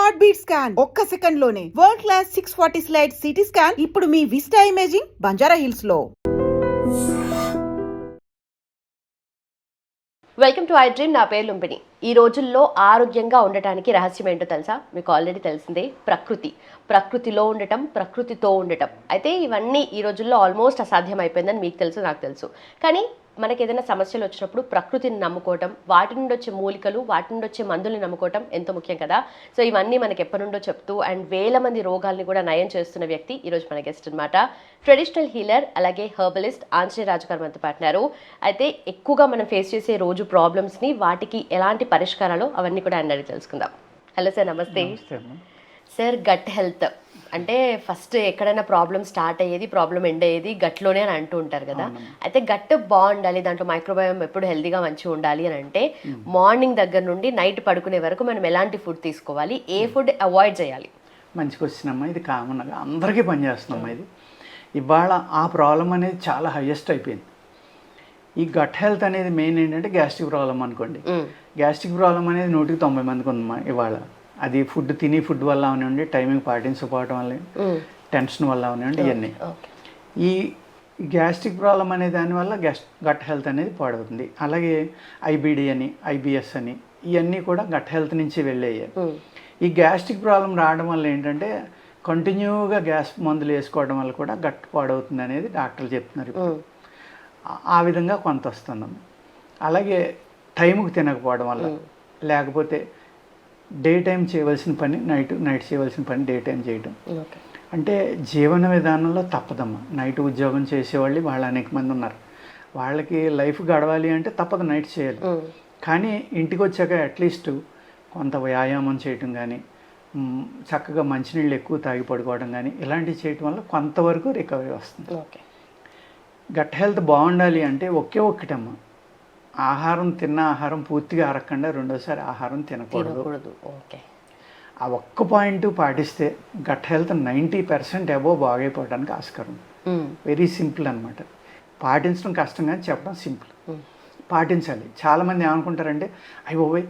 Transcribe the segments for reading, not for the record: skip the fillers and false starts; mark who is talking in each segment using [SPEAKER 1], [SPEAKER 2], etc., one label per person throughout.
[SPEAKER 1] Heart beat scan ఒక్క second లోనే world class 640 slide CT scan ఇప్పుడు మీ విస్టా ఇమేజింగ్ బంజారా హిల్స్ లో.
[SPEAKER 2] Welcome to I dream. నా పేరు లుంబిని. ఈ రోజుల్లో ఆరోగ్యంగా ఉండటానికి రహస్యం ఏంటో తెలుసా? మీకు ఆల్రెడీ తెలిసిందే, ప్రకృతిలో ఉండటం, ప్రకృతితో ఉండటం. అయితే ఇవన్నీ ఈ రోజుల్లో ఆల్మోస్ట్ అసాధ్యం అయిపోయిందని మీకు తెలుసు, నాకు తెలుసు. కానీ మనకి ఏదైనా సమస్యలు వచ్చినప్పుడు ప్రకృతిని నమ్ముకోవటం, వాటి నుండి వచ్చే మూలికలు, వాటి నుండి వచ్చే మందుల్ని నమ్ముకోవటం ఎంతో ముఖ్యం కదా. సో ఇవన్నీ మనకి ఎప్పటి నుండో చెప్తూ అండ్ వేల మంది రోగాల్ని కూడా నయం చేస్తున్న వ్యక్తి ఈరోజు మన గెస్ట్ అనమాట. ట్రెడిషనల్ హీలర్ అలాగే హెర్బలిస్ట్ ఆంజనేయ రాజు గారు మనతో పాటున్నారు. అయితే ఎక్కువగా మనం ఫేస్ చేసే రోజు ప్రాబ్లమ్స్ని, వాటికి ఎలాంటి పరిష్కారాలు, అవన్నీ కూడా ఆయన అడిగి తెలుసుకుందాం. హలో సార్, నమస్తే. సార్, గట్ హెల్త్ అంటే ఫస్ట్ ఎక్కడైనా ప్రాబ్లమ్ స్టార్ట్ అయ్యేది, ప్రాబ్లం ఎండ్ అయ్యేది గట్లోనే అని అంటూ ఉంటారు కదా. అయితే గట్ బాగుండాలి, దాంట్లో మైక్రోబయోమ్ ఎప్పుడు హెల్తీగా మంచిగా ఉండాలి అని అంటే మార్నింగ్ దగ్గర నుండి నైట్ పడుకునే వరకు మనం ఎలాంటి ఫుడ్ తీసుకోవాలి, ఏ ఫుడ్ అవాయిడ్ చేయాలి?
[SPEAKER 3] మంచి క్వశ్చన్ అమ్మా. ఇది కామన్గా అందరికీ పనిచేస్తుందమ్మా. ఇది ఇవాళ ఆ ప్రాబ్లం అనేది చాలా హైయెస్ట్ అయిపోయింది. ఈ గట్ హెల్త్ అనేది మెయిన్ ఏంటంటే గ్యాస్ట్రిక్ ప్రాబ్లం అనుకోండి. గ్యాస్ట్రిక్ ప్రాబ్లం అనేది 100కి 90 మందికి ఉందమ్మా ఇవాళ. అది ఫుడ్ వల్ల అవనివ్వండి, టైమింగ్ పాటించకపోవడం వల్ల, టెన్షన్ వల్ల అవనివ్వండి, ఇవన్నీ. ఈ గ్యాస్ట్రిక్ ప్రాబ్లం అనే దానివల్ల గట్ హెల్త్ అనేది పాడవుతుంది. అలాగే ఐబిడి అని, ఐబిఎస్ అని, ఇవన్నీ కూడా గట్ హెల్త్ నుంచి వెళ్ళేవి. ఈ గ్యాస్ట్రిక్ ప్రాబ్లం రావడం వల్ల ఏంటంటే కంటిన్యూగా గ్యాస్ మందులు వేసుకోవడం వల్ల కూడా గట్ పాడవుతుంది అనేది డాక్టర్లు చెప్తున్నారు. ఆ విధంగా కొంత వస్తుందమ్మా. అలాగే టైంకి తినకపోవడం వల్ల, లేకపోతే డే టైం చేయవలసిన పని నైట్ చేయవలసిన పని డే టైం చేయడం. అంటే జీవన విధానంలో తప్పదమ్మా. నైట్ ఉద్యోగం చేసేవాళ్ళు వాళ్ళు అనేక మంది ఉన్నారు. వాళ్ళకి లైఫ్ గడవాలి అంటే తప్పదు, నైట్ చేయాలి. కానీ ఇంటికి వచ్చాక అట్లీస్ట్ కొంత వ్యాయామం చేయటం కానీ, చక్కగా మంచినీళ్ళు ఎక్కువ తాగి పడుకోవడం కానీ, ఇలాంటివి చేయటం వల్ల కొంతవరకు రికవరీ వస్తుంది. గట్ హెల్త్ బాగుండాలి అంటే ఒక్కటమ్మా, తిన్న ఆహారం పూర్తిగా అరగకుండా రెండోసారి ఆహారం తినకూడదు. ఆ ఒక్క పాయింట్ పాటిస్తే గట్ హెల్త్ 90% అబోవ్ బాగైపోవడానికి ఆస్కారం. వెరీ సింపుల్ అనమాట. పాటించడం కష్టం కానీ చెప్పడం సింపుల్. పాటించాలి. చాలామంది ఏమనుకుంటారంటే అయ్యోయ్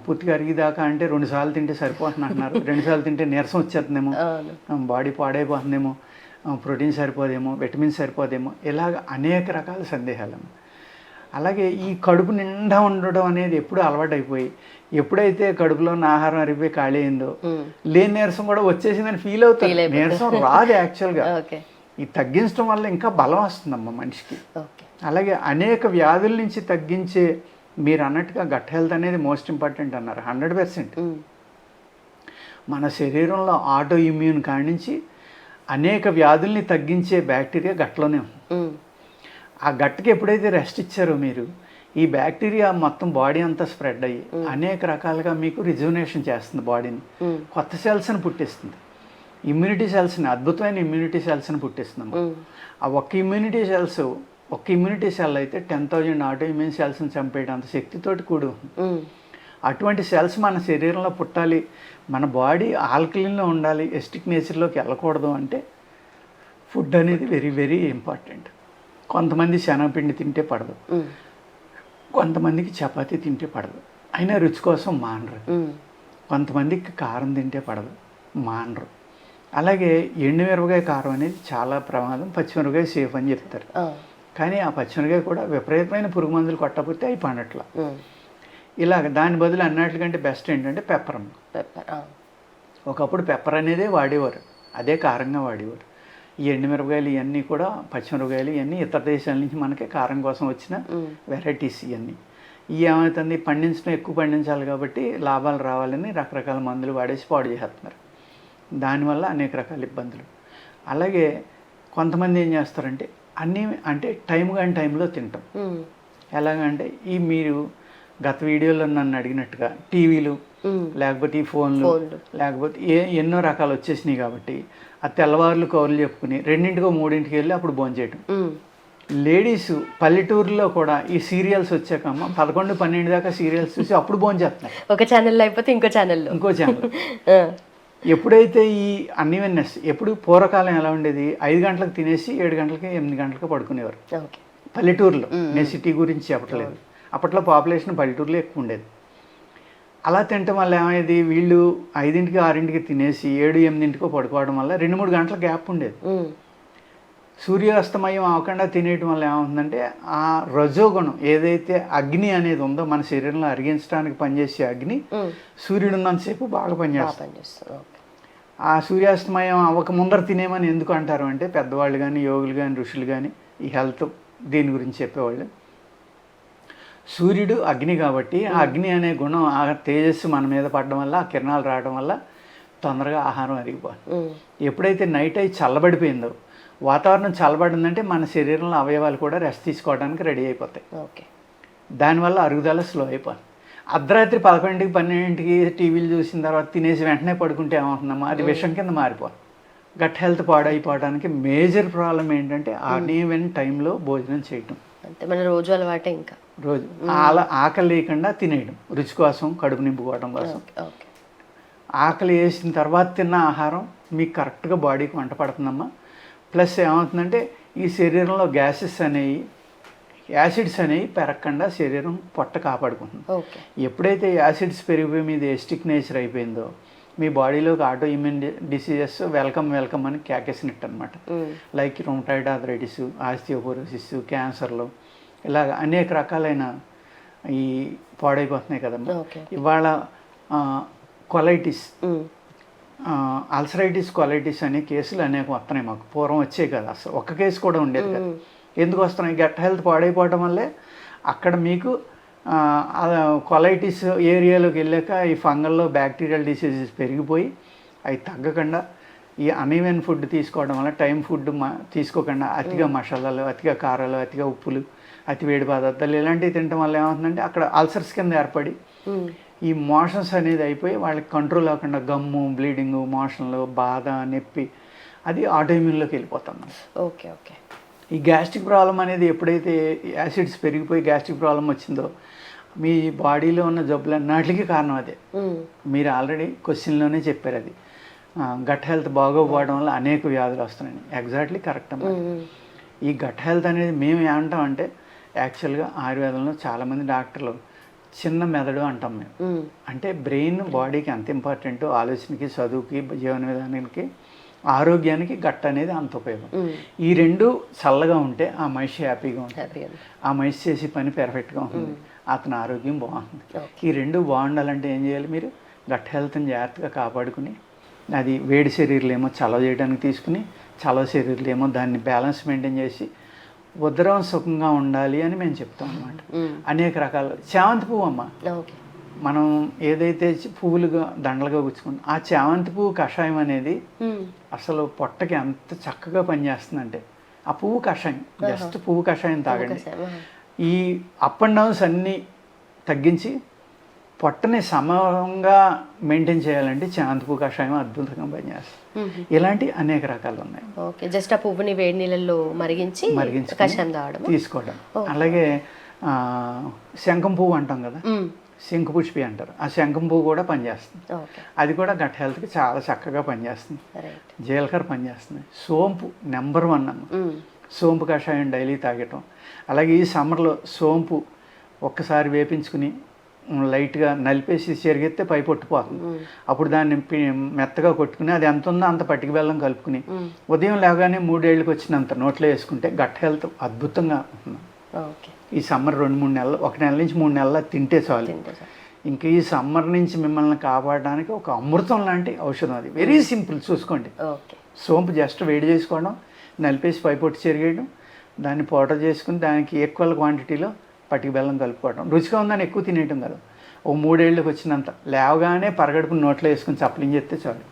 [SPEAKER 3] పూర్తిగా అరిగిదాకా అంటే 2 సార్లు తింటే సరిపోతుంది అంటున్నారు. 2 సార్లు తింటే నీరసం వచ్చేస్తుందేమో, బాడీ పాడైపోతుందేమో, ప్రోటీన్ సరిపోదేమో, విటమిన్ సరిపోదేమో, ఇలాగ అనేక రకాల సందేహాలు. అలాగే ఈ కడుపు నిండా ఉండడం అనేది ఎప్పుడు అలవాటు అయిపోయి, ఎప్పుడైతే కడుపులో ఉన్న ఆహారం అరిగిపోయి ఖాళీ అయిందో లేని నీరసం కూడా వచ్చేసిందని ఫీల్ అవుతుంది. నీరసం రాదు యాక్చువల్గా. ఈ తగ్గించడం వల్ల ఇంకా బలం వస్తుందమ్మా మనిషికి. అలాగే అనేక వ్యాధుల నుంచి తగ్గించే, మీరు అన్నట్టుగా గట్ హెల్త్ అనేది మోస్ట్ ఇంపార్టెంట్ అన్నారు. 100%. మన శరీరంలో ఆటో ఇమ్యూన్ కాడి నుంచి అనేక వ్యాధుల్ని తగ్గించే బ్యాక్టీరియా గట్లోనే ఉంది. ఆ గట్కి ఎప్పుడైతే రెస్ట్ ఇచ్చారో మీరు, ఈ బ్యాక్టీరియా మొత్తం బాడీ అంతా స్ప్రెడ్ అయ్యి అనేక రకాలుగా మీకు రిజువనేషన్ చేస్తుంది బాడీని. కొత్త సెల్స్ని పుట్టిస్తుంది. ఇమ్యూనిటీ సెల్స్ని, అద్భుతమైన ఇమ్యూనిటీ సెల్స్ని పుట్టిస్తుంది. ఆ ఒక్క ఇమ్యూనిటీ సెల్ అయితే 10,000 ఆటో ఇమ్యూన్ సెల్స్ని చంపేయడంత శక్తితోటి కూడి ఉంది. అటువంటి సెల్స్ మన శరీరంలో పుట్టాలి, మన బాడీ ఆల్కలీన్లో ఉండాలి, ఎస్టిక్ నేచర్లోకి వెళ్ళకూడదు అంటే ఫుడ్ అనేది వెరీ వెరీ ఇంపార్టెంట్. కొంతమంది శనగపిండి తింటే పడదు, కొంతమందికి చపాతీ తింటే పడదు, అయినా రుచి కోసం మానరు. కొంతమందికి కారం తింటే పడదు, మానరు. అలాగే ఎండుమిరపకాయ కారం అనేది చాలా ప్రమాదం, పచ్చిమిరపకాయ సేఫ్ అని చెప్తారు. కానీ ఆ పచ్చిమిరపకాయ కూడా విపరీతమైన పురుగు మందులు కొట్టకపోతే అవి పండట్ల. ఇలాగ దాని బదులు అన్నిటికంటే బెస్ట్ ఏంటంటే పెప్పర్. ఒకప్పుడు పెప్పర్ అనేదే వాడేవారు, అదే కారంగా వాడేవారు. ఈ ఎండుమిరపకాయలు ఇవన్నీ కూడా, పచ్చిమిరపకాయలు ఇవన్నీ ఇతర దేశాల నుంచి మనకి కారం కోసం వచ్చిన వెరైటీస్. ఇవన్నీ ఏమవుతుంది, ఎక్కువ పండించాలి కాబట్టి లాభాలు రావాలని రకరకాల మందులు వాడేసి పాడు చేస్తున్నారు. దానివల్ల అనేక రకాల ఇబ్బందులు. అలాగే కొంతమంది ఏం చేస్తారంటే అంటే టైంలో తింటాం. ఎలాగంటే మీరు గత వీడియోలో నన్ను అడిగినట్టుగా టీవీలు, లేకపోతే ఈ ఫోన్లు, లేకపోతే ఎన్నో రకాలు వచ్చేసినాయి కాబట్టి ఆ తెల్లవారులు కౌరులు చెప్పుకుని 2ంటికో 3ంటికి వెళ్ళి అప్పుడు భోంచేయటం. లేడీస్ పల్లెటూరులో కూడా ఈ సీరియల్స్ వచ్చాకమ్మ 11, 12 దాకా సీరియల్స్ చూసి అప్పుడు భోంచేస్తున్నారు.
[SPEAKER 2] ఒక ఛానల్లో అయిపోతే ఇంకో ఛానల్.
[SPEAKER 3] ఎప్పుడైతే ఈ అన్ఈవెన్నెస్, ఎప్పుడు పూర్వకాలం ఎలా ఉండేది, 5 గంటలకు తినేసి 7 గంటలకి 8 గంటలకు పడుకునేవారు పల్లెటూరులో. నేను సిటీ గురించి చెప్పట్లేదు. అప్పట్లో పాపులేషన్ పల్లెటూరులో ఎక్కువ ఉండేది. అలా తినటం వల్ల ఏమయ్యేది, వీళ్ళు 5ంటికి 6ంటికి తినేసి 7, 8ంటికో పడుకోవడం వల్ల 2-3 గంటల గ్యాప్ ఉండేది. సూర్యాస్తమయం అవ్వకుండా తినేయటం వల్ల ఏమవుతుందంటే ఆ రజోగుణం ఏదైతే అగ్ని అనేది ఉందో మన శరీరంలో అరిగించడానికి పనిచేసే అగ్ని సూర్యుడు ఉన్నంతసేపు బాగా పనిచేస్తుంది. ఆ సూర్యాస్తమయం అవ్వక ముందర తినేమని ఎందుకు అంటారు అంటే పెద్దవాళ్ళు కానీ, యోగులు కానీ, ఋషులు కానీ, ఈ హెల్త్ దీని గురించి చెప్పేవాళ్ళు, సూర్యుడు అగ్ని కాబట్టి ఆ అగ్ని అనే గుణం, ఆ తేజస్సు మన మీద పడడం వల్ల, ఆ కిరణాలు రావడం వల్ల తొందరగా ఆహారం అరిగిపోతుంది. ఎప్పుడైతే నైట్ అయి చల్లబడిపోయిందో, వాతావరణం చల్లబడిందంటే మన శరీరంలో అవయవాలు కూడా రెస్ట్ తీసుకోవడానికి రెడీ అయిపోతాయి. దానివల్ల అరుగుదల స్లో అయిపోతుంది. అర్ధరాత్రి 11ంటికి 12ంటికి టీవీలు చూసిన తర్వాత తినేసి వెంటనే పడుకుంటే ఏమవుతుందమ్మా, అది విషం కింద మారిపోతుంది. గట్ హెల్త్ పాడైపోవడానికి మేజర్ ప్రాబ్లం ఏంటంటే అన్ఈవెన్ టైంలో భోజనం చేయటం.
[SPEAKER 2] అంటే మన రోజు అలవాటే, ఇంకా
[SPEAKER 3] రోజు ఆకలి లేకుండా తినేయడం, రుచి కోసం, కడుపు నింపుకోవడం కోసం. ఆకలి వేసిన తర్వాత తిన్న ఆహారం మీకు కరెక్ట్గా బాడీకి వంట పడుతుందమ్మా. ప్లస్ ఏమవుతుందంటే ఈ శరీరంలో గ్యాసెస్ అనేవి, యాసిడ్స్ అనేవి పెరగకుండా శరీరం పొట్ట కాపాడుకుంటుంది. ఎప్పుడైతే యాసిడ్స్ పెరిగిపోయి మీద ఎస్టిక్ నేచర్ అయిపోయిందో మీ బాడీలోకి ఆటో ఇమ్యూన్ డిసీజెస్ వెల్కమ్ అని కేకేసినట్టు అనమాట. లైక్ రొమటాయిడ్ ఆర్థరైటిస్, ఆస్టియోపోరోసిస్, క్యాన్సర్లు, ఇలాగ అనేక రకాలైన ఈ పాడైపోతున్నాయి కదమ్మా. ఇవాళ కొలైటిస్, అల్సరైటిస్, కొలైటిస్ అనే కేసులు అనేక వస్తున్నాయి మాకు. పూర్వం వచ్చాయి కదా, అసలు ఒక్క కేసు కూడా ఉండేది కదా. ఎందుకు వస్తున్నాయి? గట్ హెల్త్ పాడైపోవడం వల్లే. అక్కడ మీకు కొలైటిస్ ఏరియాలోకి వెళ్ళాక ఈ ఫంగల్లో బ్యాక్టీరియల్ డిసీజెస్ పెరిగిపోయి అవి తగ్గకుండా ఈ అన్ఈవెన్ ఫుడ్ తీసుకోవడం వల్ల, టైం ఫుడ్ తీసుకోకుండా అతిగా మసాలాలు, అతిగా కారాలు, అతిగా ఉప్పులు, అతి వేడి పదార్థాలు ఇలాంటివి తినడం వల్ల ఏమవుతుందంటే అక్కడ అల్సర్స్ కింద ఏర్పడి ఈ మోషన్స్ అనేది అయిపోయి వాళ్ళకి కంట్రోల్ అవ్వకుండా గమ్ము, బ్లీడింగు, మోషన్లు, బాధ, నొప్పి, అది ఆటోఇమ్యూన్లోకి వెళ్ళిపోతాం. ఈ గ్యాస్ట్రిక్ ప్రాబ్లం అనేది ఎప్పుడైతే యాసిడ్స్ పెరిగిపోయి గ్యాస్ట్రిక్ ప్రాబ్లం వచ్చిందో మీ బాడీలో ఉన్న జబ్బులన్నిటికీ కారణం అదే. మీరు ఆల్రెడీ క్వశ్చన్లోనే చెప్పారు, అది గట్ హెల్త్ బాగోపోవడం వల్ల అనేక వ్యాధులు వస్తున్నాయి. ఎగ్జాక్ట్లీ కరెక్ట్ అన్నమాట. ఈ గట్ హెల్త్ అనేది మేము ఏమంటాం అంటే, యాక్చువల్గా ఆయుర్వేదంలో చాలామంది డాక్టర్లు చిన్న మెదడు అంటాం మేము. అంటే బ్రెయిన్ బాడీకి ఎంత ఇంపార్టెంటో ఆలోచనకి, చదువుకి, జీవన విధానానికి, ఆరోగ్యానికి గట్ అనేది అంత ఉపయోగం. ఈ రెండు చల్లగా ఉంటే ఆ మనిషి హ్యాపీగా ఉంటుంది, ఆ మనిషి చేసే పని పెర్ఫెక్ట్గా ఉంటుంది, అతని ఆరోగ్యం బాగుంటుంది. ఈ రెండు బాగుండాలంటే ఏం చేయాలి? మీరు గట్ హెల్త్ని జాగ్రత్తగా కాపాడుకుని, అది వేడి శరీరాలేమో చలవ చేయడానికి తీసుకుని, చలవ శరీరాలేమో దాన్ని బ్యాలెన్స్ మెయింటైన్ చేసి ఉదరం సుఖంగా ఉండాలి అని మేము చెప్తాం అన్నమాట. అనేక రకాల చామంతి పువ్వు అమ్మ, మనం ఏదైతే పువ్వులుగా దండలుగా గుచ్చుకుంటాం, ఆ చామంతి పువ్వు కషాయం అనేది అసలు పొట్టకి ఎంత చక్కగా పనిచేస్తుందంటే, ఆ పువ్వు కషాయం, జస్ట్ పువ్వు కషాయం తాగండి. ఈ అప్ అండ్ డౌన్స్ అన్నీ తగ్గించి పొట్టని సమంగా మెయింటైన్ చేయాలంటే చామంతి పువ్వు కషాయం అద్భుతంగా పనిచేస్తుంది. ఇలాంటి అనేక రకాలు ఉన్నాయి.
[SPEAKER 2] జస్ట్ ఆ పువ్వుని వేడి నీళ్ళల్లో మరిగించి కషాయం
[SPEAKER 3] తీసుకోవడం. అలాగే శంఖం పువ్వు అంటాం కదా, శంఖపుష్పి అంటారు, ఆ శంఖం పువ్వు కూడా పనిచేస్తుంది. అది కూడా గట్ హెల్త్కి చాలా చక్కగా పనిచేస్తుంది. జీలకర్ర పనిచేస్తుంది. సోంపు నెంబర్ 1 అమ్మ. సోంపు కషాయం డైలీ తాగటం. అలాగే ఈ సమ్మర్లో సోంపు ఒక్కసారి వేపించుకుని లైట్గా నలిపేసి చెరిగితే పై పొట్టుపోతుంది. అప్పుడు దాన్ని మెత్తగా కొట్టుకుని అది ఎంత ఉందో అంత పట్టిక బెల్లం కలుపుకుని ఉదయం లేవగానే 3 ఏళ్ళకి వచ్చినంత నోట్లో వేసుకుంటే గట్ హెల్త్ అద్భుతంగా ఉంటుంది. ఈ సమ్మర్ 2-3 నెలలు, 1 నెల నుంచి 3 నెలల తింటే చాలు. ఇంకా ఈ సమ్మర్ నుంచి మిమ్మల్ని కాపాడడానికి ఒక అమృతం లాంటి ఔషధం అది. వెరీ సింపుల్, చూసుకోండి. సోంపు జస్ట్ వేడి చేసుకోవడం, నలిపేసి పైపొట్టు చెరిగేయడం, దాన్ని పౌడర్ చేసుకుని దానికి ఈక్వల్ క్వాంటిటీలో పట్టిక బెల్లం కలుపుకోవడం. రుచిగా ఉందని ఎక్కువ తినేయటం కదా, ఓ 3 ఏళ్ళకి వచ్చినంత లేవగానే పరగడుపు నోట్లో వేసుకుని చప్పలింగ్ చేస్తే చాలు.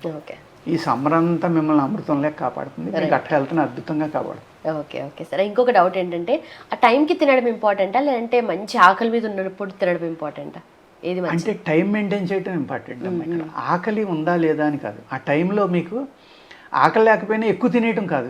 [SPEAKER 3] ఈ సమ్మర్ అంతా మిమ్మల్ని అమృతం లేక కాపాడుతుంది. గట్ హెల్త్ని అద్భుతంగా కాపాడుతుంది.
[SPEAKER 2] ఓకే సరే. ఇంకొక డౌట్ ఏంటంటే, ఆ టైంకి తినడం ఇంపార్టెంటా లేదంటే మంచి ఆకలి మీద ఉన్నప్పుడు తినడం ఇంపార్టెంటా? ఏది
[SPEAKER 3] అంటే టైం మెయింటైన్ చేయడం ఇంపార్టెంట్ అమ్మా. ఇక్కడ ఆకలి ఉందా లేదా అని కాదు, ఆ టైంలో మీకు ఆకలి లేకపోయినా ఎక్కువ తినేయటం కాదు,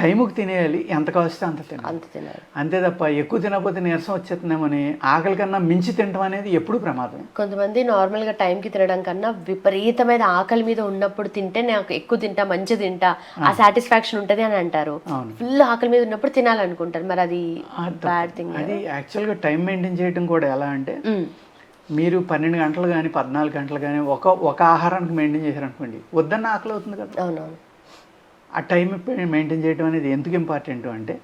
[SPEAKER 3] టైంకి తినేయాలి, ఎంత కావస్తే అంత తినాలి. అంతే తప్ప ఎక్కువ తినకపోతే నీరసం వచ్చేస్తుందేమని ఆకలి కన్నా మించి తినడం అనేది ఎప్పుడు ప్రమాదం.
[SPEAKER 2] కొంతమంది నార్మల్గా టైంకి తినడం కన్నా విపరీతమైన ఆకలి మీద ఉన్నప్పుడు తింటే నాకు ఎక్కువ తింటా, మంచి తింటా, ఆ సాటిస్ఫాక్షన్ ఉంటుంది అని అంటారు. ఫుల్ ఆకలి మీద ఉన్నప్పుడు తినాలనుకుంటారు, మరి అది బ్యాడ్ థింగ్.
[SPEAKER 3] అది యాక్చువల్గా టైం మెయింటైన్ చేయడం కూడా ఎలా అంటే, మీరు 12 గంటలు కానీ 14 గంటలు కానీ ఒక ఆహారానికి మెయింటైన్ చేశారనుకోండి, వద్దన్న ఆకలి అవుతుంది కదా.
[SPEAKER 2] అవునవును.
[SPEAKER 3] ఆ టైం మెయింటైన్ చేయడం అనేది ఎందుకు ఇంపార్టెంట్ అంటే,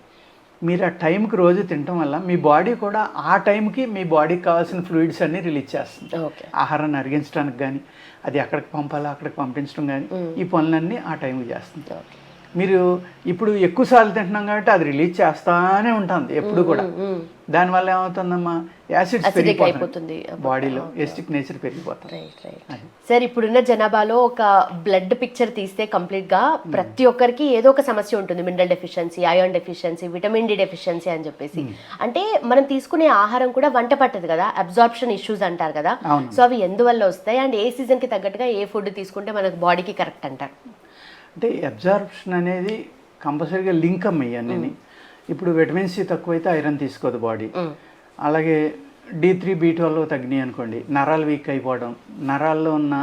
[SPEAKER 3] మీరు ఆ టైంకి రోజు తినటం వల్ల మీ బాడీ కూడా ఆ టైంకి మీ బాడీకి కావాల్సిన ఫ్లూయిడ్స్ అన్నీ రిలీజ్ చేస్తుంది.
[SPEAKER 2] ఓకే.
[SPEAKER 3] ఆహారాన్ని అరిగించడానికి కానీ, అది ఎక్కడికి పంపాలో అక్కడికి పంపించడం కానీ, ఈ పనులన్నీ ఆ టైంకి చేస్తుంది.
[SPEAKER 2] ఓకే.
[SPEAKER 3] మీరు ఇప్పుడు ఎక్కువసార్లు తింటున్నాం కాబట్టి అది రిలీజ్ చేస్తానే ఉంటుంది ఎప్పుడు కూడా. దానివల్ల ఏమవుతుందమ్మా, యాసిడ్స్ పెరిగిపోతుంది బాడీలో, ఎసిడిక్ నేచర్ పెరిగిపోతుంది.
[SPEAKER 2] సార్, ఇప్పుడున్న జనాభాలో ఒక బ్లడ్ పిక్చర్ తీస్తే కంప్లీట్ గా ప్రతి ఒక్కరికి ఏదో ఒక సమస్య ఉంటుంది. Mineral deficiency, iron deficiency, vitamin D deficiency అని చెప్పేసి. అంటే మనం తీసుకునే ఆహారం కూడా వంట పట్టదు కదా, అబ్జార్ప్షన్ ఇష్యూస్ అంటారు కదా. సో అవి ఎందువల్ల వస్తాయి, అండ్ ఏ సీజన్ కి తగ్గట్టుగా ఏ ఫుడ్ తీసుకుంటే మనకు బాడీకి కరెక్ట్ అంటారు?
[SPEAKER 3] అంటే అబ్జార్ప్షన్ అనేది కంపల్సరీగా లింక్ అయ్యి అన్నీ. ఇప్పుడు విటమిన్ సి తక్కువైతే ఐరన్ తీసుకోదు బాడీ. అలాగే D3 B12 తగ్గినాయి అనుకోండి, నరాలు వీక్ అయిపోవడం, నరాల్లో ఉన్న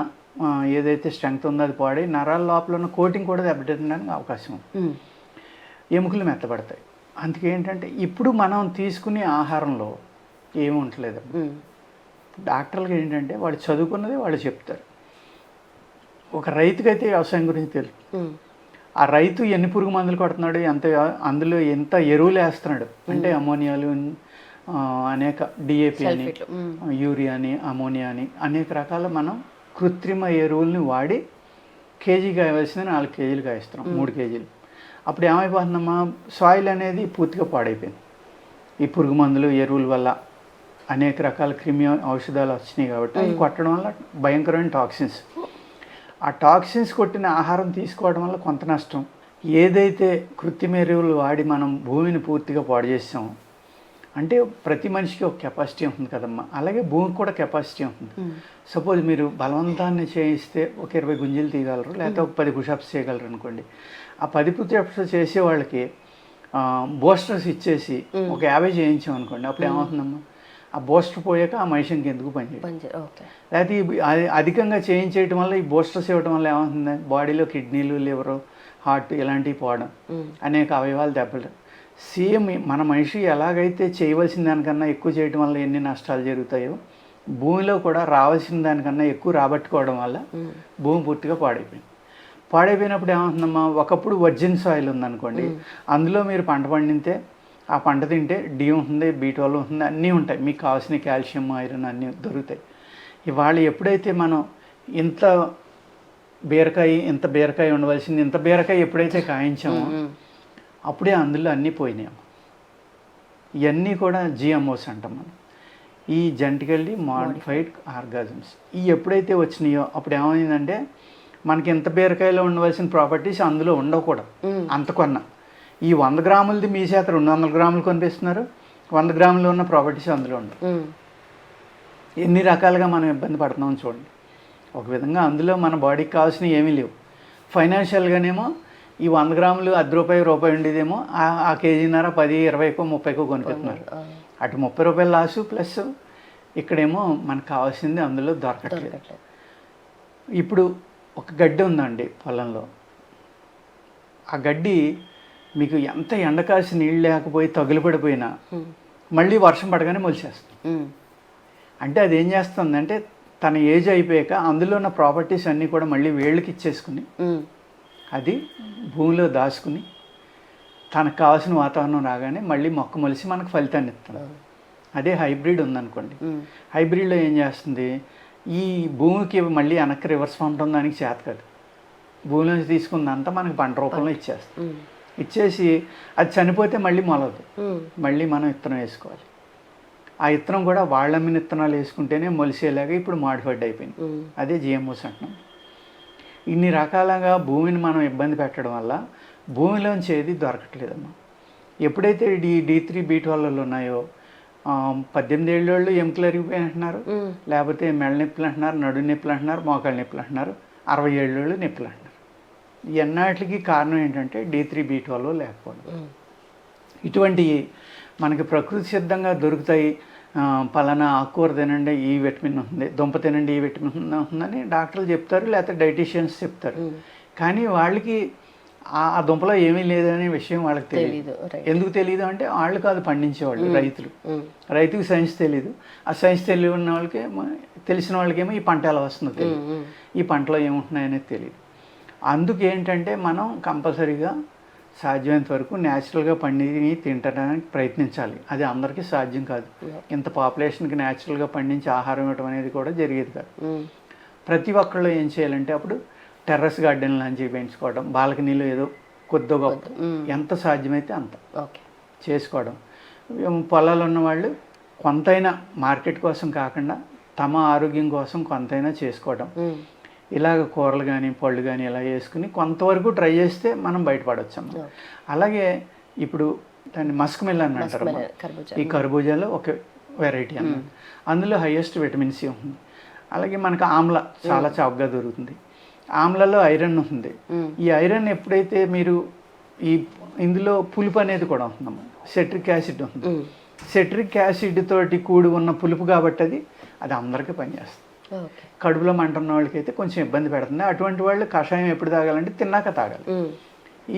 [SPEAKER 3] ఏదైతే స్ట్రెంగ్త్ ఉందో అది పాడి నరాల లోపల ఉన్న కోటింగ్ కూడా దెబ్బతినడానికి అవకాశం ఉంది. ఎముకలు మెత్తబడతాయి. అందుకే ఏంటంటే ఇప్పుడు మనం తీసుకునే ఆహారంలో ఏమి ఉండలేదు. డాక్టర్లకి ఏంటంటే వాళ్ళు చదువుకున్నది వాళ్ళు చెప్తారు. ఒక రైతుకైతే వ్యవసాయం గురించి తెలుసు. ఆ రైతు ఎన్ని పురుగు మందులు కొడుతున్నాడు, అందులో ఎంత ఎరువులు వేస్తున్నాడు అంటే అమోనియాలు, అనేక డిఏపి అని, యూరియా అని, అమోనియా అని అనేక రకాల మనం కృత్రిమ ఎరువుల్ని వాడి కేజీ కాయవలసింది 4 కేజీలు కాయిస్తున్నాం, 3 కేజీలు. అప్పుడు ఏమైపోతుందమ్మా, సాయిల్ అనేది పూర్తిగా పాడైపోయింది. ఈ పురుగు మందులు ఎరువుల వల్ల అనేక రకాల క్రిమి ఔషధాలు వచ్చినాయి కాబట్టి అవి కొట్టడం వల్ల భయంకరమైన టాక్సిన్స్. ఆ టాక్సిన్స్ కొట్టిన ఆహారం తీసుకోవడం వల్ల కొంత నష్టం. ఏదైతే కృత్రిమ ఎరువులు వాడి మనం భూమిని పూర్తిగా పాడు చేసామో, అంటే ప్రతి మనిషికి ఒక కెపాసిటీ ఉంటుంది కదమ్మా, అలాగే భూమికి కూడా కెపాసిటీ ఉంటుంది. సపోజ్ మీరు బలవంతాన్ని చేయిస్తే ఒక 20 గుంజీలు తీయగలరు, లేకపోతే ఒక 10 పుషప్స్ చేయగలరు అనుకోండి. ఆ 10 పుషప్స్ చేసే వాళ్ళకి బూస్టర్స్ ఇచ్చేసి ఒక 50 చేయించాం అనుకోండి, అప్పుడు ఏమవుతుందమ్మా, ఆ బూస్టర్ పోయాక ఆ మనిషికి ఎందుకు పనిచేయదు. లేకపోతే అధికంగా చేయించేయటం వల్ల ఈ బూస్టర్స్ ఇవ్వడం వల్ల ఏమవుతుంది, బాడీలో కిడ్నీలు, లివరు, హార్ట్ ఇలాంటివి పోవడం, అనేక అవయవాలు దెబ్బలు. సేమ్ మన మనిషి ఎలాగైతే చేయవలసిన దానికన్నా ఎక్కువ చేయడం వల్ల ఎన్ని నష్టాలు జరుగుతాయో, భూమిలో కూడా రావాల్సిన దానికన్నా ఎక్కువ రాబట్టుకోవడం వల్ల భూమి పూర్తిగా పాడైపోయింది. పాడైపోయినప్పుడు ఏమవుతుందమ్మా, ఒకప్పుడు వర్జిన్ సాయిల్ ఉందనుకోండి, అందులో మీరు పంట పండితే ఆ పంట తింటే డి ఉంటుంది, B12 ఉంటుంది, అన్నీ ఉంటాయి, మీకు కావాల్సిన కాల్షియం, ఐరన్ అన్నీ దొరుకుతాయి. ఇవాళ ఎప్పుడైతే మనం ఇంత బీరకాయ ఉండవలసింది ఇంత బీరకాయ ఎప్పుడైతే కాయించామో అప్పుడే అందులో అన్నీ పోయినాయి. ఇవన్నీ కూడా GMOs అంటాం మనం, ఈ జెనెటికల్లీ మోడిఫైడ్ ఆర్గానిజమ్స్. ఈ ఎప్పుడైతే వచ్చినాయో అప్పుడు ఏమైందంటే, మనకి ఇంత బీరకాయలో ఉండవలసిన ప్రాపర్టీస్ అందులో ఉండకూడదు. అంత కొన్నా ఈ 100 గ్రాములది మీ చేత 200 గ్రాములు కొనిపిస్తున్నారు, 100 గ్రాములు ఉన్న ప్రాపర్టీస్ అందులో ఉండవు. ఎన్ని రకాలుగా మనం ఇబ్బంది పడుతున్నాం చూడండి. ఒక విధంగా అందులో మన బాడీకి కావాల్సినవి ఏమీ లేవు. ఫైనాన్షియల్గానేమో ఈ 100 గ్రాములు రూపాయి ఉండేదేమో ఆ కేజీన్నర 10, 20, 30 కొనిపిస్తున్నారు. అటు 30 రూపాయలు లాసు, ప్లస్ ఇక్కడేమో మనకు కావాల్సింది అందులో దొరకట్లేదు. ఇప్పుడు ఒక గడ్డి ఉందండి పొలంలో, ఆ గడ్డి మీకు ఎంత ఎండ కాసి నీళ్ళు లేకపోయి తగులు పడిపోయినా మళ్ళీ వర్షం పడగానే మొలిచేస్తుంది. అంటే అది ఏం చేస్తుందంటే, తన ఏజ్ అయిపోయాక అందులో ఉన్న ప్రాపర్టీస్ అన్నీ కూడా మళ్ళీ వేళ్ళకి ఇచ్చేసుకుని అది భూమిలో దాచుకుని తనకు కావాల్సిన వాతావరణం రాగానే మళ్ళీ మొక్క మొలిసి మనకు ఫలితాన్ని ఇస్తుంది. అదే హైబ్రిడ్ ఉందనుకోండి, హైబ్రిడ్లో ఏం చేస్తుంది, ఈ భూమికి మళ్ళీ వెనక్కి రివర్స్ పంపడం దానికి చేత కాదు. భూమిలోంచి తీసుకుందంతా మనకి పంట రూపంలో ఇచ్చేస్తుంది. ఇచ్చేసి అది చనిపోతే మళ్ళీ మొలదు, మళ్ళీ మనం విత్తనం వేసుకోవాలి. ఆ విత్తనం కూడా వాళ్ళమ్మిన విత్తనాలు వేసుకుంటేనే మొలిసేలాగా ఇప్పుడు మాడిఫైడ్ అయిపోయింది. అదే GMOs అంటున్నాం. ఇన్ని రకాలుగా భూమిని మనం ఇబ్బంది పెట్టడం వల్ల భూమిలోంచి ఏది దొరకట్లేదమ్మా. ఎప్పుడైతే D3 B12 ఉన్నాయో, 18 ఏళ్ళు ఎముకలు అరిగిపోయి అంటున్నారు, లేకపోతే మెడ నొప్పులు అంటున్నారు, నడు నొప్పులు అంటున్నారు, మోకాళ్ళ నొప్పులు అంటున్నారు, 60 ఏళ్ళు నొప్పులు అంటున్నారు. ఎన్నాటికి కారణం ఏంటంటే D3 B12 లేకపోవడం. ఇటువంటి మనకి ప్రకృతి సిద్ధంగా దొరుకుతాయి, పలానా ఆకుకూర తినండి ఈ విటమిన్ ఉంటుంది, దుంప తినండి ఈ విటమిన్ ఉంటుందని డాక్టర్లు చెప్తారు, లేకపోతే డైటీషియన్స్ చెప్తారు. కానీ వాళ్ళకి ఆ దుంపలో ఏమీ లేదనే విషయం వాళ్ళకి తెలియదు.
[SPEAKER 2] తెలీదు, right.
[SPEAKER 3] ఎందుకు తెలియదు అంటే వాళ్ళు కాదు పండించేవాళ్ళు, రైతులు. రైతుకి సైన్స్ తెలీదు. ఆ సైన్స్ తెలియని వాళ్ళకి తెలిసిన వాళ్ళకేమో ఈ పంట ఎలా వస్తుందో తెలియదు, ఈ పంటలో ఏముంటున్నాయనేది తెలియదు. అందుకు ఏంటంటే మనం కంపల్సరీగా సాధ్యమైనంత వరకు న్యాచురల్గా పండిని తినడానికి ప్రయత్నించాలి. అది అందరికీ సాధ్యం కాదు. ఇంత పాపులేషన్కి న్యాచురల్గా పండించి ఆహారం ఇవ్వడం అనేది కూడా జరిగేది కాదు. ప్రతి ఒక్కళ్ళు ఏం చేయాలంటే అప్పుడు టెర్రస్ గార్డెన్ లాంటి పెంచుకోవడం, బాల్కనీలో ఏదో కొద్ది గొప్ప ఎంత సాధ్యమైతే అంత చేసుకోవడం. పొలాలు ఉన్నవాళ్ళు కొంతైనా మార్కెట్ కోసం కాకుండా తమ ఆరోగ్యం కోసం కొంతైనా చేసుకోవడం. ఇలాగ కూరలు కానీ పళ్ళు కానీ ఇలా వేసుకుని కొంతవరకు ట్రై చేస్తే మనం బయటపడవచ్చు. అలాగే ఇప్పుడు దాన్ని మస్క్ మిలన్ అంటారు. ఈ కర్బూజాలో ఒక వెరైటీ అన్నమాట. అందులో హైయెస్ట్ విటమిన్ సి ఉంది. అలాగే మనకు ఆమ్ల చాలా చౌకగా దొరుకుతుంది. ఆమ్లలో ఐరన్ ఉంది. ఈ ఐరన్ ఎప్పుడైతే మీరు ఇందులో పులుపు అనేది కూడా ఉంటుందమ్మా, సెట్రిక్ యాసిడ్ ఉంది. సెట్రిక్ యాసిడ్ తోటి కూడి ఉన్న పులుపు కాబట్టి అది అందరికీ పనిచేస్తుంది. కడుపులో మంటున్న వాళ్ళకైతే కొంచెం ఇబ్బంది పెడుతుంది. అటువంటి వాళ్ళు కషాయం ఎప్పుడు తాగాలంటే తిన్నాక తాగాలి.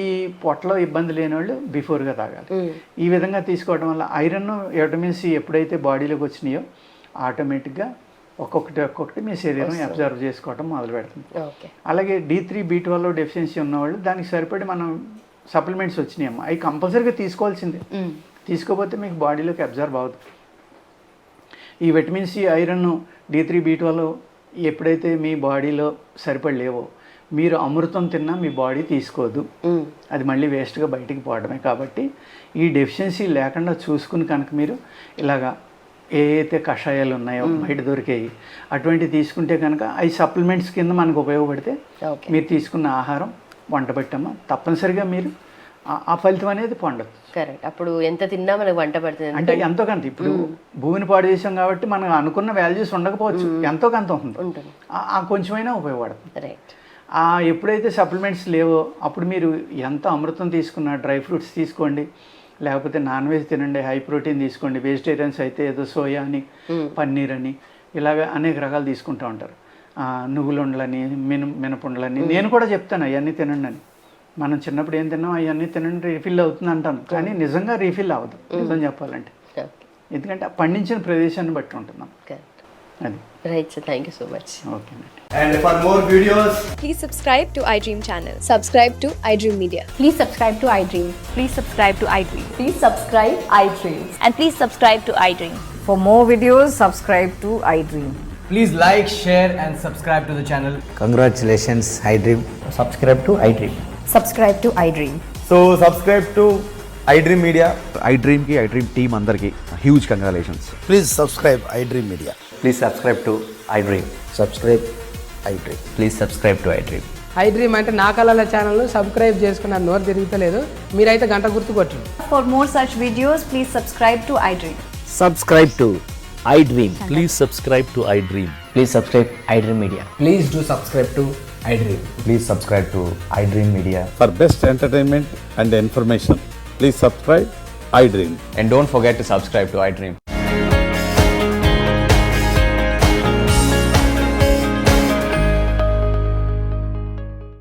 [SPEAKER 3] ఈ పొట్టలో ఇబ్బంది లేని వాళ్ళు బిఫోర్గా తాగాలి. ఈ విధంగా తీసుకోవడం వల్ల ఐరన్ విటమిన్ సి ఎప్పుడైతే బాడీలోకి వచ్చినాయో ఆటోమేటిక్గా ఒక్కొక్కటి మీ శరీరం అబ్జర్వ్ చేసుకోవడం మొదలు పెడుతుంది. అలాగే D3 B12 డెఫిషియన్సీ ఉన్నవాళ్ళు దానికి సరిపడి మనం సప్లిమెంట్స్ వచ్చినాయమ్మా, అవి కంపల్సరీగా తీసుకోవాల్సిందే. తీసుకోకపోతే మీకు బాడీలోకి అబ్జర్వ్ అవుతుంది. ఈ vitamin C, iron, D3 B12 ఎప్పుడైతే మీ బాడీలో సరిపడలేవో మీరు అమృతం తిన్నా మీ బాడీ తీసుకోదు, అది మళ్ళీ వేస్ట్గా బయటికి పోవడమే. కాబట్టి ఈ డెఫిషియన్సీ లేకుండా చూసుకుని కనుక మీరు ఇలాగా ఏ అయితే కషాయాలు ఉన్నాయో బయట దొరికాయి అటువంటివి తీసుకుంటే కనుక అవి సప్లిమెంట్స్ కింద మనకు ఉపయోగపడితే మీరు తీసుకున్న ఆహారం వంట పెట్టమ్మా తప్పనిసరిగా మీరు ఆ ఫలితం అనేది పొందొచ్చు.
[SPEAKER 2] కరెక్ట్. అప్పుడు ఎంత తిన్నా మనకు వంట పడుతుంది
[SPEAKER 3] అంటే ఎంతో కొంత. ఇప్పుడు భూమిని పాడు చేసాం కాబట్టి మనం అనుకున్న వాల్యూస్ ఉండకపోవచ్చు, ఎంతో కొంత ఉంటుంది. ఆ కొంచెమైనా ఉపయోగపడుతుంది.
[SPEAKER 2] రైట్.
[SPEAKER 3] ఎప్పుడైతే సప్లిమెంట్స్ లేవో అప్పుడు మీరు ఎంత అమృతం తీసుకున్నా, డ్రై ఫ్రూట్స్ తీసుకోండి, లేకపోతే నాన్ వెజ్ తినండి, హై ప్రోటీన్ తీసుకోండి. వెజిటేరియన్స్ అయితే ఏదో సోయా అని, పన్నీర్ అని ఇలాగ అనేక రకాలు తీసుకుంటూ ఉంటారు. నువ్వులుండలని, మినపుండలని. నేను కూడా చెప్తాను అవన్నీ తినండి అని. మనం చిన్నప్పుడు ఏం తిన్నాం అవన్నీ తినండి రీఫిల్ అవుతుంది అంటాను, కానీ నిజంగా రీఫిల్ అవ్వదు నిజం చెప్పాలంటే. ఎందుకంటే పండించిన ప్రదేశాన్ని బట్టి ఉంటున్నాం. అది
[SPEAKER 2] right sir, thank you so much.
[SPEAKER 3] Okay అండి.
[SPEAKER 4] And for more videos,
[SPEAKER 5] Please subscribe to iDream channel. Subscribe to iDream Media.
[SPEAKER 6] Please subscribe to iDream.
[SPEAKER 7] Please subscribe to iDream.
[SPEAKER 6] Please subscribe iDream.
[SPEAKER 7] And please subscribe to iDream.
[SPEAKER 8] For more videos, subscribe to iDream.
[SPEAKER 4] please like, share and subscribe to the channel.
[SPEAKER 9] Congratulations, iDream.
[SPEAKER 4] Subscribe to iDream.
[SPEAKER 6] Subscribe to iDream.
[SPEAKER 4] So subscribe to iDream Media.
[SPEAKER 10] iDream ki iDream team andarki huge congratulations.
[SPEAKER 9] Please subscribe iDream Media.
[SPEAKER 11] Please subscribe to iDream.
[SPEAKER 9] Subscribe iDream.
[SPEAKER 11] Please subscribe to iDream.
[SPEAKER 8] iDream అంటే నా కళల channel subscribe చేసుకున్న నోరు తిరుగుతలేదు, మీరైతే గంట గుర్తు కొట్టండి.
[SPEAKER 6] For more such videos, please subscribe to iDream.
[SPEAKER 11] Subscribe to iDream.
[SPEAKER 10] Please subscribe to iDream.
[SPEAKER 11] Please subscribe iDream Media.
[SPEAKER 4] Please do subscribe to iDream.
[SPEAKER 11] Please subscribe to iDream Media.
[SPEAKER 10] For best entertainment and information, please subscribe iDream.
[SPEAKER 11] And don't forget to subscribe to iDream.